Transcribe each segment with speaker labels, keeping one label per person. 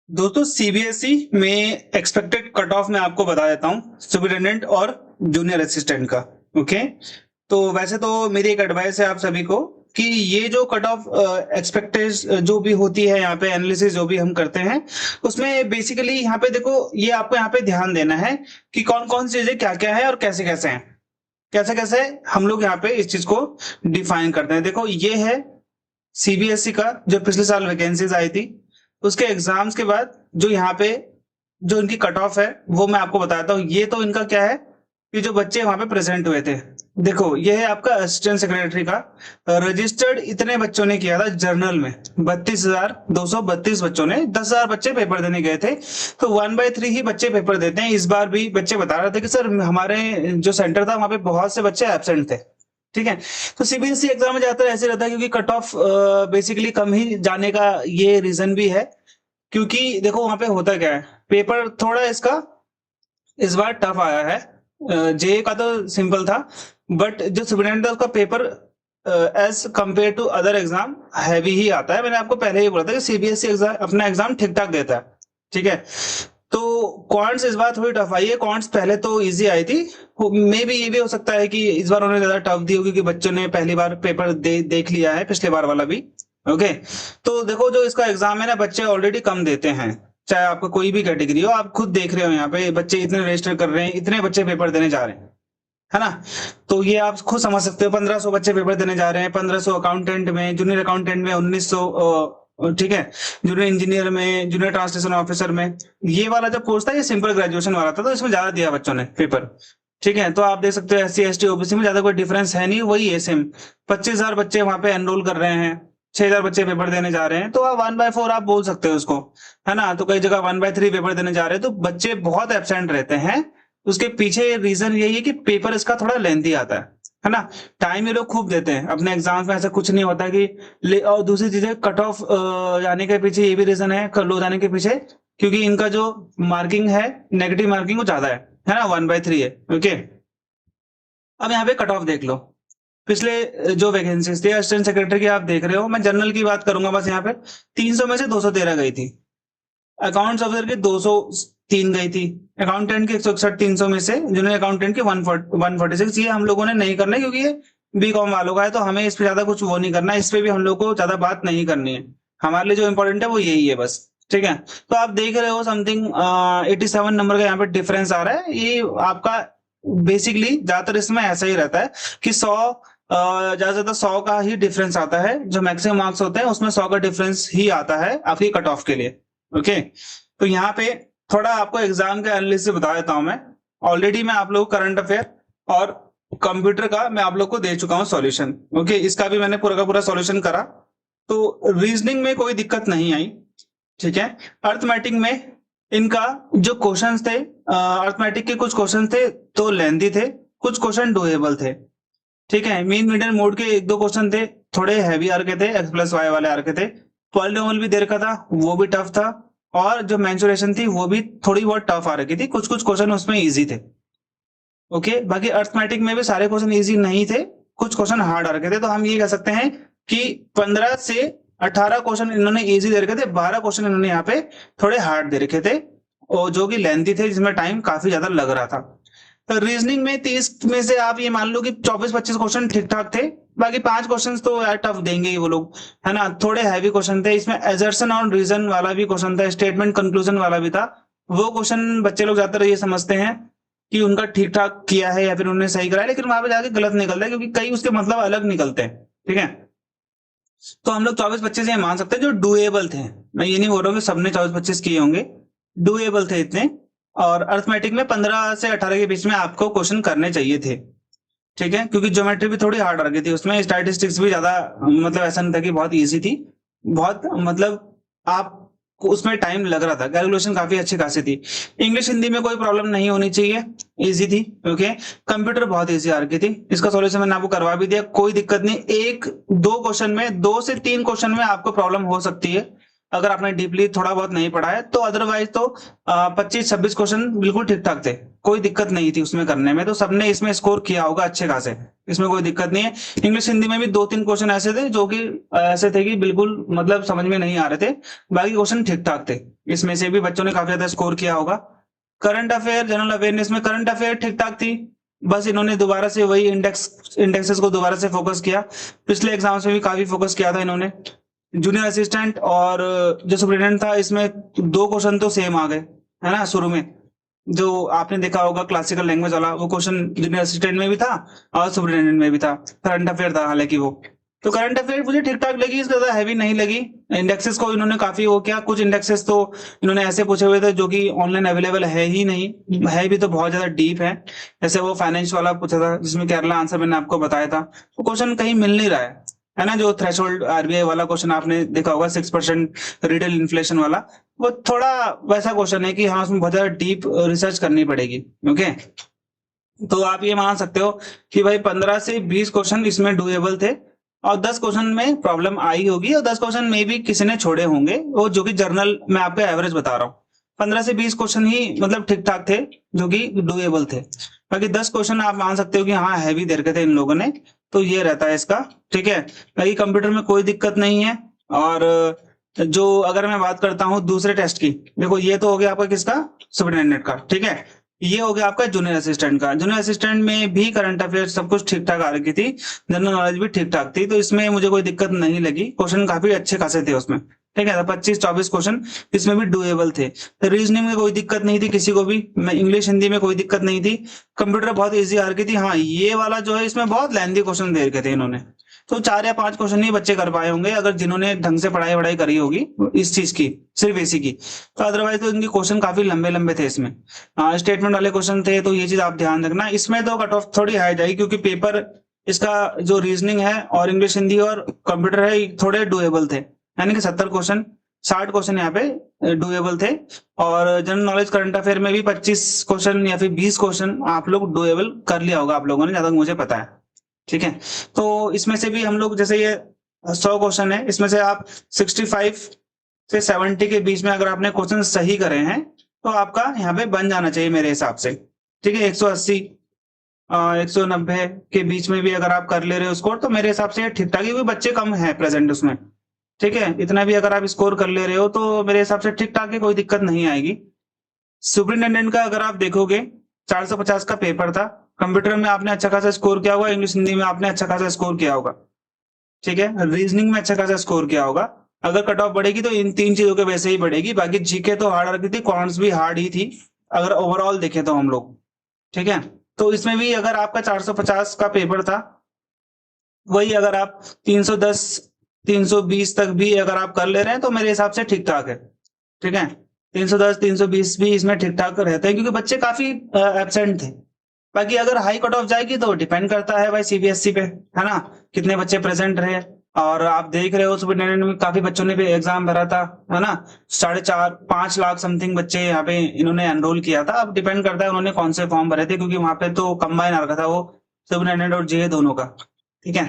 Speaker 1: दोस्तों सीबीएसई में expected cut off मैं आपको बता देता हूँ सुपरिटेंडेंट और जूनियर असिस्टेंट का। ओके, तो वैसे तो मेरी एक एडवाइस है आप सभी को कि ये जो कट ऑफ एक्सपेक्टेड जो भी होती है यहाँ पे एनालिसिस जो भी हम करते हैं उसमें बेसिकली यहाँ पे देखो ये आपको यहाँ पे ध्यान देना है कि कौन कौन सी चीजें क्या क्या है और कैसे कैसे हैं, कैसे कैसे हम लोग यहाँ पे इस चीज को डिफाइन करते हैं। देखो ये है सीबीएसई का जो पिछले साल वैकेंसीज आई थी, उसके एग्जाम्स के बाद जो यहाँ पे जो इनकी कट ऑफ है वो मैं आपको बताता हूँ। ये तो इनका क्या है कि जो बच्चे वहां पे प्रेजेंट हुए थे, देखो ये है आपका असिस्टेंट सेक्रेटरी का रजिस्टर्ड इतने बच्चों ने किया था जर्नल में 32,232 बच्चों ने, 10,000 बच्चे पेपर देने गए थे, तो 1/3 ही बच्चे पेपर देते हैं। इस बार भी बच्चे बता रहे थे कि सर हमारे जो सेंटर था वहां पे बहुत से बच्चे एबसेंट थे। ठीक है, तो सीबीएसई एग्जाम में ज्यादातर ऐसे रहता है क्योंकि कट ऑफ बेसिकली कम ही जाने का ये रीजन भी है, क्योंकि देखो वहां पे होता क्या है, पेपर थोड़ा इसका इस बार टफ आया है। जे का तो सिंपल था, बट जो सुपरिटेंडेंट था उसका paper as compare to other exam heavy ही आता है। मैंने आपको पहले ही बोला था कि सीबीएसई एग्जाम अपना एग्जाम ठीक ठाक देता है। ठीक है, तो क्वांट्स इस बार थोड़ी टफ आई है, क्वांट्स पहले तो इजी आई थी, मे भी ये भी हो सकता है कि इस बार उन्होंने ज्यादा टफ दी होगी क्योंकि बच्चों ने पहली बार पेपर देख लिया है पिछले बार वाला भी। ओके, तो देखो जो इसका एग्जाम है ना बच्चे ऑलरेडी कम देते हैं, चाहे आपका कोई भी कैटेगरी हो। आप खुद देख रहे हो यहाँ पे बच्चे इतने रजिस्टर कर रहे हैं, इतने बच्चे पेपर देने जा रहे हैं, है ना। तो ये आप खुद समझ सकते हो 1500 बच्चे पेपर देने जा रहे हैं, 1500 अकाउंटेंट में, जूनियर अकाउंटेंट में 1900, ठीक है, जूनियर इंजीनियर में, जूनियर ट्रांसलेशन ऑफिसर में। ये वाला जो कोर्स था ये सिंपल ग्रेजुएशन वाला था, तो इसमें ज्यादा दिया बच्चों ने पेपर। ठीक है, तो आप देख सकते हो एससी एसटी ओबीसी में ज्यादा कोई डिफरेंस है नहीं, वही है सेम। 25,000 बच्चे वहां पे एनरोल कर रहे हैं, 6,000 बच्चे पेपर देने जा रहे हैं, तो आप 1/4 आप बोल सकते हो उसको, है ना। तो कई जगह 1/3 पेपर देने जा रहे हैं, तो बच्चे बहुत एबसेंट रहते हैं। उसके पीछे रीजन यही है कि पेपर इसका थोड़ा लेंथी आता है ना। टाइम ये लोग खूब देते हैं अपने एग्जाम्स में, ऐसा कुछ नहीं होता कि और दूसरी चीजें कट ऑफ जाने के पीछे ये भी रीजन है, लो जाने के पीछे, क्योंकि इनका जो मार्किंग है नेगेटिव मार्किंग वो ज्यादा है ना, 1/3 है। ओके, अब यहाँ पे कट ऑफ देख लो। पिछले जो वैकेंसीज थी असिस्टेंट सेक्रेटरी की आप देख रहे हो, मैं जनरल की बात करूंगा बस। यहाँ पे 300 में से 213 गई थी, अकाउंट्स ऑफिसर की 203 गई थी, अकाउंटेंट की 161 300 में से, जूनियर अकाउंटेंट की 146। ये हम लोगों ने नहीं करना है क्योंकि ये बीकॉम वालों का है, तो हमें इस पे ज्यादा कुछ वो नहीं करना है, इस पे भी हम लोग को ज्यादा बात नहीं करनी है। हमारे लिए जो इंपॉर्टेंट है वो यही है बस। ठीक है, तो आप देख रहे हो समथिंग 87 नंबर का यहाँ पे डिफरेंस आ रहा है। ये आपका बेसिकली ज्यादातर इसमें ऐसा ही रहता है कि 100 ज्यादा से ज्यादा 100 का ही डिफरेंस आता है, जो मैक्सिमम मार्क्स होते हैं उसमें 100 का डिफरेंस ही आता है आपकी कट ऑफ के लिए। ओके, तो यहाँ पे थोड़ा आपको एग्जाम के एनालिसिस बता देता हूं मैं। ऑलरेडी मैं आप लोग करंट अफेयर और कंप्यूटर का मैं आप लोग को दे चुका हूं सॉल्यूशन। ओके, इसका भी मैंने पूरा का पूरा सॉल्यूशन करा, तो रीजनिंग में कोई दिक्कत नहीं आई। ठीक है, अर्थमेटिक में इनका जो क्वेश्चंस थे, अर्थमेटिक के कुछ क्वेश्चन थे तो लेंथी थे, कुछ क्वेश्चन डुएबल थे। ठीक है, मीन मीडियन मोड के 1-2 क्वेश्चन थे, थोड़े हैवी आर के थे, एक्स प्लस वाई वाले आर के थे। पॉलिनोमियल भी दे रखा था, वो भी टफ था, और जो मेंसुरेशन थी वो भी थोड़ी बहुत टफ आ रखी थी, कुछ कुछ क्वेश्चन उसमें इजी थे। ओके, बाकी अर्थमेटिक में भी सारे क्वेश्चन इजी नहीं थे, कुछ क्वेश्चन हार्ड आ रखे थे। तो हम ये कह सकते हैं कि 15 से 18 क्वेश्चन इन्होंने इजी दे रखे थे, 12 क्वेश्चन इन्होंने यहाँ पे थोड़े हार्ड दे रखे थे, और जो कि लेंथी थे, जिसमें टाइम काफी ज्यादा लग रहा था। तो रीजनिंग में 30 में से आप ये मान लो कि 24-25 क्वेश्चन ठीक ठाक थे, बाकी 5 क्वेश्चन तो यार टफ देंगे ही वो लोग, है ना। थोड़े हैवी क्वेश्चन थे, इसमें एजर्शन और रीजन वाला भी क्वेश्चन था, स्टेटमेंट कंक्लूजन वाला भी था। वो क्वेश्चन बच्चे लोग ज्यादातर ये समझते हैं कि उनका ठीक ठाक किया है या फिर उन्होंने सही करा है, लेकिन वहां पे जाके गलत निकलता है क्योंकि कई उसके मतलब अलग निकलते हैं। ठीक है, तो हम लोग 24-25 ये मान सकते हैं जो डुएबल थे। मैं ये नहीं बोल रहा हूँ कि सबने 24-25 किए होंगे, डुएबल थे इतने। और अर्थमेटिक में 15 से 18 के बीच में आपको क्वेश्चन करने चाहिए थे। ठीक है, क्योंकि ज्योमेट्री भी थोड़ी हार्ड आ गई थी, उसमें स्टैटिस्टिक्स भी ज्यादा, मतलब ऐसा नहीं था कि बहुत इजी थी, बहुत मतलब आप उसमें टाइम लग रहा था, कैलकुलेशन काफी अच्छी खासी थी। इंग्लिश हिंदी में कोई प्रॉब्लम नहीं होनी चाहिए, इजी थी। ओके, कंप्यूटर बहुत इजी आ रही थी, इसका सॉल्यूशन मैंने आपको करवा भी दिया, कोई दिक्कत नहीं। 1-2 क्वेश्चन में, 2 से 3 क्वेश्चन में आपको प्रॉब्लम हो सकती है, अगर आपने डीपली थोड़ा बहुत नहीं पढ़ा है तो। अदरवाइज तो 25-26 क्वेश्चन बिल्कुल ठीक ठाक थे, कोई दिक्कत नहीं थी उसमें करने में, तो सबने इसमें स्कोर किया होगा अच्छे खासे, इसमें कोई दिक्कत नहीं है। इंग्लिश हिंदी में भी 2-3 क्वेश्चन ऐसे थे जो कि ऐसे थे कि बिल्कुल मतलब समझ में नहीं आ रहे थे, बाकी क्वेश्चन ठीक ठाक थे, इसमें से भी बच्चों ने काफी ज्यादा स्कोर किया होगा। करंट अफेयर, जनरल अवेयरनेस में करंट अफेयर ठीक ठाक थी, बस इन्होंने दोबारा से वही इंडेक्सेस को दोबारा से फोकस किया, पिछले एग्जाम्स में भी काफी फोकस किया था इन्होंने। जूनियर असिस्टेंट और जो सुप्रिटेंडेंट था, इसमें 2 क्वेश्चन तो सेम आ गए, है ना, शुरू में जो आपने देखा होगा क्लासिकल लैंग्वेज वाला, वो क्वेश्चन जूनियर असिस्टेंट में भी था और सुप्रिटेंडेंट में भी था, करंट अफेयर था हालांकि वो। तो करंट अफेयर मुझे ठीक ठाक लगी, इससे ज्यादा हैवी नहीं लगी। इंडेक्सेस को इन्होंने काफी वो किया, कुछ इंडेक्सेस तो इन्होंने ऐसे पूछे हुए थे जो कि ऑनलाइन अवेलेबल है ही नहीं, है भी तो बहुत ज्यादा डीप है। जैसे वो फाइनेंस वाला पूछा था जिसमें केरला आंसर मैंने आपको बताया था, वो क्वेश्चन कहीं मिल नहीं रहा है ना। जो थ्रेशोल्ड आरबीआई वाला क्वेश्चन आपने देखा होगा 6% रिटेल इन्फ्लेशन वाला, वो थोड़ा वैसा क्वेश्चन है कि हाँ उसमें बहुत ज्यादा डीप रिसर्च करनी पड़ेगी। ओके, तो आप ये मान सकते हो कि भाई 15 से 20 क्वेश्चन इसमें डुएबल थे, और 10 क्वेश्चन में प्रॉब्लम आई होगी, और 10 क्वेश्चन में भी किसी ने छोड़े होंगे, वो जो कि जर्नल में आपको एवरेज बता रहा हूँ। 15 से 20 क्वेश्चन ही मतलब ठीक ठाक थे जो कि डुएबल थे, बाकी 10 क्वेश्चन आप मान सकते हो कि हाँ हैवी दे रखे थे इन लोगों ने, तो ये रहता है इसका। ठीक है, बाकी कंप्यूटर में कोई दिक्कत नहीं है। और जो अगर मैं बात करता हूँ दूसरे टेस्ट की, देखो ये तो हो गया आपका किसका, सुपरिटेंडेंट का। ठीक है, ये हो गया आपका जूनियर असिस्टेंट का। जूनियर असिस्टेंट में भी करंट अफेयर सब कुछ ठीक ठाक आ रखी थी, जनरल नॉलेज भी ठीक ठाक थी, तो इसमें मुझे कोई दिक्कत नहीं लगी, क्वेश्चन काफी अच्छे खासे थे उसमें। ठीक है, 25-24 क्वेश्चन इसमें भी डुएबल थे। तो रीजनिंग में कोई दिक्कत नहीं थी किसी को भी, मैं इंग्लिश हिंदी में कोई दिक्कत नहीं थी। कंप्यूटर बहुत इजी आ रखी थी। हाँ, ये वाला जो है इसमें बहुत लेंथी क्वेश्चन दे रखे थे इन्होंने, तो 4 या 5 क्वेश्चन ही बच्चे कर पाए होंगे अगर जिन्होंने ढंग से पढ़ाई वढ़ाई करी होगी इस चीज की, सिर्फ इसी की। तो अदरवाइज तो इनके क्वेश्चन काफी लंबे लंबे थे इसमें, स्टेटमेंट वाले क्वेश्चन थे, तो ये चीज आप ध्यान रखना। इसमें तो कट ऑफ थोड़ी हाई जाएगी क्योंकि पेपर इसका जो रीजनिंग है और इंग्लिश हिंदी और कंप्यूटर है ये थोड़े डुएबल थे, यानी कि 70 क्वेश्चन 60 क्वेश्चन यहाँ पे डुएबल थे। और जनरल नॉलेज करंट अफेयर में भी 25 क्वेश्चन या फिर 20 क्वेश्चन आप लोग डुएबल कर लिया होगा आप लोगों ने, जहां तक मुझे पता है। ठीक है, तो इसमें से भी हम लोग जैसे ये 100 क्वेश्चन है, इसमें से आप 65 से 70 के बीच में अगर आपने क्वेश्चन सही करे हैं तो आपका यहाँ पे बन जाना चाहिए मेरे हिसाब से। ठीक है, 180 190 के बीच में भी अगर आप कर ले रहे हो स्कोर तो मेरे हिसाब से ये ठीक ठाक है, क्योंकि बच्चे कम है प्रेजेंट उसमें। ठीक है, इतना भी अगर आप स्कोर कर ले रहे हो तो मेरे हिसाब से ठीक ठाक है, कोई दिक्कत नहीं आएगी। सुपरिटेंडेंट का अगर आप देखोगे 450 का पेपर था, कंप्यूटर में आपने अच्छा खासा स्कोर किया होगा, इंग्लिश हिंदी में आपने अच्छा खासा स्कोर किया होगा। ठीक है, रीजनिंग में अच्छा खासा स्कोर किया होगा। अगर कट ऑफ बढ़ेगी तो इन 3 चीजों के वैसे ही बढ़ेगी, बाकी जीके तो हार्ड रखी थी, कॉन्स भी हार्ड ही थी अगर ओवरऑल देखे तो हम लोग। ठीक है, तो इसमें भी अगर आपका 450 का पेपर था, वही अगर आप 310 320 तक भी अगर आप कर ले रहे हैं तो मेरे हिसाब से ठीक ठाक है। ठीक है, 310 320 भी इसमें ठीक ठाक रहते हैं क्योंकि बच्चे काफी एबसेंट थे। बाकी अगर हाई कट ऑफ जाएगी तो डिपेंड करता है भाई सीबीएसई पे, है ना, कितने बच्चे प्रेजेंट रहे। और आप देख रहे हो सुपरिटेंडेंट में काफी बच्चों ने भी एग्जाम भरा था, है ना, 4.5-5 लाख समथिंग बच्चे यहाँ पे इन्होंने एनरोल किया था। अब डिपेंड करता है उन्होंने कौन से फॉर्म भरे थे, क्योंकि वहां पे तो कंबाइन आ रखा था वो सुपरिटेंडेंट और जेए दोनों का। ठीक है,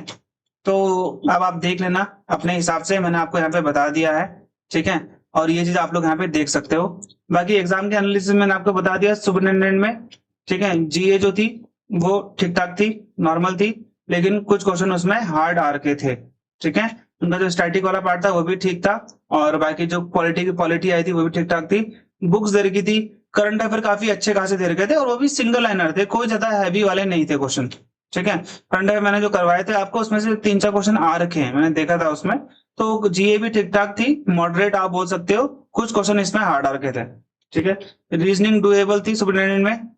Speaker 1: तो अब आप देख लेना अपने हिसाब से, मैंने आपको यहाँ पे बता दिया है। ठीक है, और ये चीज आप लोग यहाँ पे देख सकते हो। बाकी एग्जाम के एनालिसिस मैंने आपको बता दिया सुपरिटेंडेंट में। ठीक है, जीए जो थी वो ठीक ठाक थी, नॉर्मल थी, लेकिन कुछ क्वेश्चन उसमें हार्ड आ रखे थे। ठीक है, उनका जो स्टैटिक वाला पार्ट था वो भी ठीक था, और बाकी जो पॉलिटी की पॉलिटी आई थी वो भी ठीक ठाक थी। बुक्स दे रखी थी, करंट अफेयर काफी अच्छे खासे दे रखे थे, और वो भी सिंगल लाइनर थे, कोई ज्यादा हैवी वाले नहीं थे क्वेश्चन। ठीक है, करंट अफेयर मैंने जो करवाए थे आपको उसमें से 3-4 क्वेश्चन आ रखे हैं, मैंने देखा था उसमें। तो जीए भी ठीक ठाक थी, मॉडरेट आप बोल सकते हो, कुछ क्वेश्चन इसमें हार्ड आ रखे थे। ठीक है, रीजनिंग डुएबल थी सुपरिटेंडेंट में।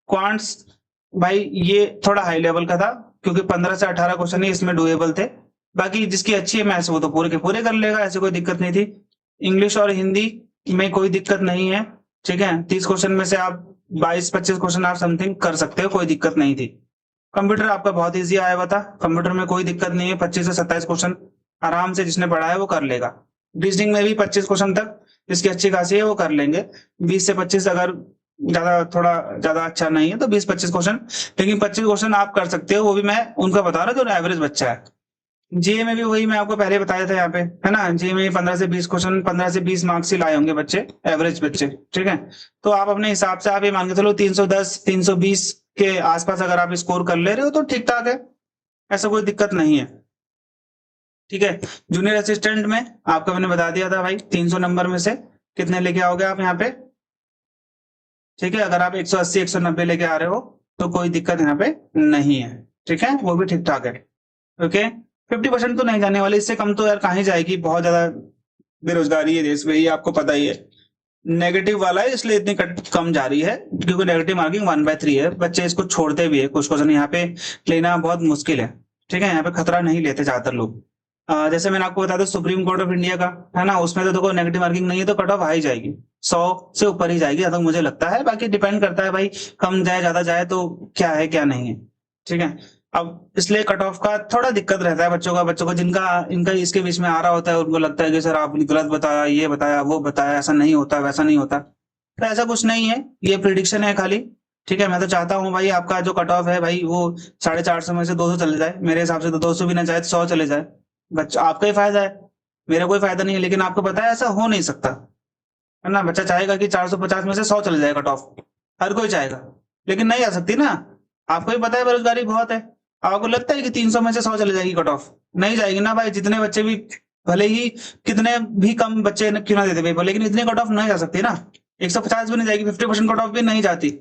Speaker 1: क्वांट्स भाई ये थोड़ा हाई लेवल का था, क्योंकि 15 से 18 क्वेश्चन ही इसमें डुएबल थे। बाकी जिसकी अच्छी है मैथ्स वो तो पूरे के पूरे कर लेगा, ऐसे कोई दिक्कत नहीं थी। इंग्लिश और हिंदी में कोई दिक्कत नहीं है। ठीक है, 30 क्वेश्चन में से आप 22-25 क्वेश्चन आप समथिंग कर सकते हो, कोई दिक्कत नहीं थी। कंप्यूटर आपका बहुत ईजी आया हुआ था, कंप्यूटर में कोई दिक्कत नहीं है, 25 से 27 क्वेश्चन आराम से जिसने पढ़ा है वो कर लेगा। रीजनिंग में भी 25 क्वेश्चन तक जिसकी अच्छी खासी है वो कर लेंगे। 20 से 25 अगर ज्यादा थोड़ा ज्यादा अच्छा नहीं है तो 20-25 क्वेश्चन, लेकिन 25 क्वेश्चन आप कर सकते हो, वो भी मैं उनका बता रहा हूँ जो एवरेज बच्चा है। जीए में भी वही मैं आपको पहले बताया था यहाँ पे, है ना, जीए में 15 से 20 क्वेश्चन, 15 से 20 मार्क्स ही लाए होंगे बच्चे, एवरेज बच्चे, ठीक है। तो आप अपने हिसाब से आप ये मान के चलो 310 320 के आसपास अगर आप स्कोर कर ले रहे हो तो ठीक ठाक है, ऐसा कोई दिक्कत नहीं है, ठीक है। जूनियर असिस्टेंट में आपको मैंने बता दिया था भाई, 300 नंबर में से कितने लेके आओगे आप यहाँ पे, ठीक है। अगर आप 180 190 लेके आ रहे हो तो कोई दिक्कत यहाँ पे नहीं है, ठीक है, वो भी ठीक ठाक है, ओके। 50% तो नहीं जाने वाली, इससे कम तो यार कहाँ ही जाएगी, बहुत ज्यादा बेरोजगारी है देश में, ये आपको पता ही है। नेगेटिव वाला है इसलिए इतनी कम जा रही है, क्योंकि नेगेटिव मार्किंग 1/3 है, बच्चे इसको छोड़ते भी है, कुछ क्वेश्चन यहाँ पे लेना बहुत मुश्किल है, ठीक है। यहाँ पे खतरा नहीं लेते ज्यादातर लोग। जैसे मैंने आपको बताया था सुप्रीम कोर्ट ऑफ इंडिया का, है ना, उसमें तो देखो नेगेटिव मार्किंग नहीं है तो कट ऑफ आ ही जाएगी, 100 से ऊपर ही जाएगी, जहां तक मुझे लगता है। बाकी डिपेंड करता है भाई, कम जाए ज्यादा जाए तो क्या है क्या नहीं है, ठीक है। अब इसलिए कट ऑफ का थोड़ा दिक्कत रहता है बच्चों को जिनका इनका इसके बीच में आ रहा होता है, उनको लगता है कि सर आपने गलत बताया, ये बताया वो बताया, ऐसा नहीं होता वैसा नहीं होता, तो ऐसा कुछ नहीं है, ये प्रिडिक्शन है खाली, ठीक है। मैं तो चाहता हूँ भाई आपका जो कट ऑफ है भाई वो 450 में से 200 चले जाए, मेरे हिसाब से तो 200 भी ना जाए तो 100 चले जाए, बच्चा आपका ही फायदा है, मेरा कोई फायदा नहीं है। लेकिन आपको पता है ऐसा हो नहीं सकता, है ना, बच्चा चाहेगा कि 450 में से 100 चले जाए कट ऑफ, हर कोई चाहेगा, लेकिन नहीं आ सकती ना। आपको भी पता है बेरोजगारी बहुत है, आपको लगता है कि 300 में से 100 चले जाएगी कट ऑफ, नहीं जाएगी ना भाई। जितने बच्चे भी, भले ही कितने भी कम बच्चे क्यों ना देते पेपर, लेकिन इतने कट ऑफ नहीं जा सकती ना, 150 भी नहीं जाएगी, 50% कट ऑफ भी नहीं जाती,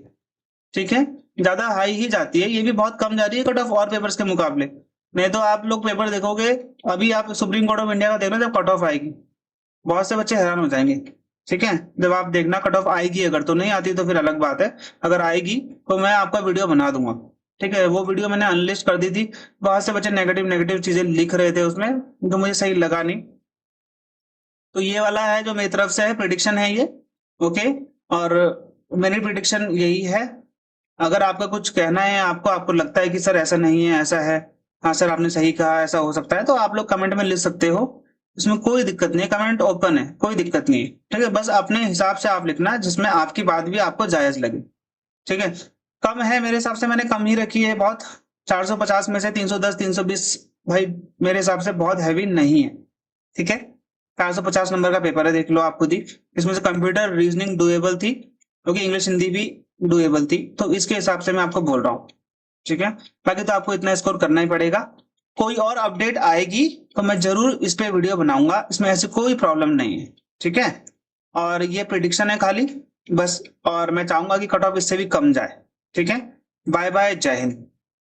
Speaker 1: ठीक है, ज्यादा हाई ही जाती है, ये भी बहुत कम जा रही है कट ऑफ और पेपर्स के मुकाबले। नहीं तो आप लोग पेपर देखोगे, अभी आप सुप्रीम कोर्ट ऑफ इंडिया का देखना, जब कट ऑफ आएगी बहुत से बच्चे हैरान हो जाएंगे, ठीक है। जब आप देखना कट ऑफ आएगी, अगर तो नहीं आती तो फिर अलग बात है, अगर आएगी तो मैं आपका वीडियो बना दूंगा, ठीक है। वो वीडियो मैंने अनलिस्ट कर दी थी, बहुत से बच्चे नेगेटिव नेगेटिव चीजें लिख रहे थे उसमें, जो मुझे सही लगा नहीं। तो ये वाला है जो मेरी तरफ से है, प्रिडिक्शन है ये, ओके। और मेरी प्रिडिक्शन यही है। अगर आपका कुछ कहना है, आपको लगता है कि सर ऐसा नहीं है ऐसा है, हाँ सर आपने सही कहा ऐसा हो सकता है, तो आप लोग कमेंट में लिख सकते हो, इसमें कोई दिक्कत नहीं है, कमेंट ओपन है, कोई दिक्कत नहीं है, ठीक है। बस अपने हिसाब से आप लिखना जिसमें आपकी बात भी आपको जायज लगे, ठीक है। कम है मेरे हिसाब से, मैंने कम ही रखी है बहुत, 450 में से 310 320 भाई मेरे हिसाब से बहुत हैवी नहीं है, ठीक है। 450 नंबर का पेपर है, देख लो आप खुद ही, इसमें से कंप्यूटर रीजनिंग डुएबल थी, क्योंकि इंग्लिश हिंदी भी डुएबल थी, तो इसके हिसाब से मैं आपको बोल रहा हूँ, ठीक है। बाकी तो आपको इतना स्कोर करना ही पड़ेगा। कोई और अपडेट आएगी तो मैं जरूर इस पे वीडियो बनाऊंगा, इसमें ऐसी कोई प्रॉब्लम नहीं है, ठीक है। और ये प्रिडिक्शन है खाली बस, और मैं चाहूंगा कि कट ऑफ इससे भी कम जाए, ठीक है। बाय बाय, जय हिंद।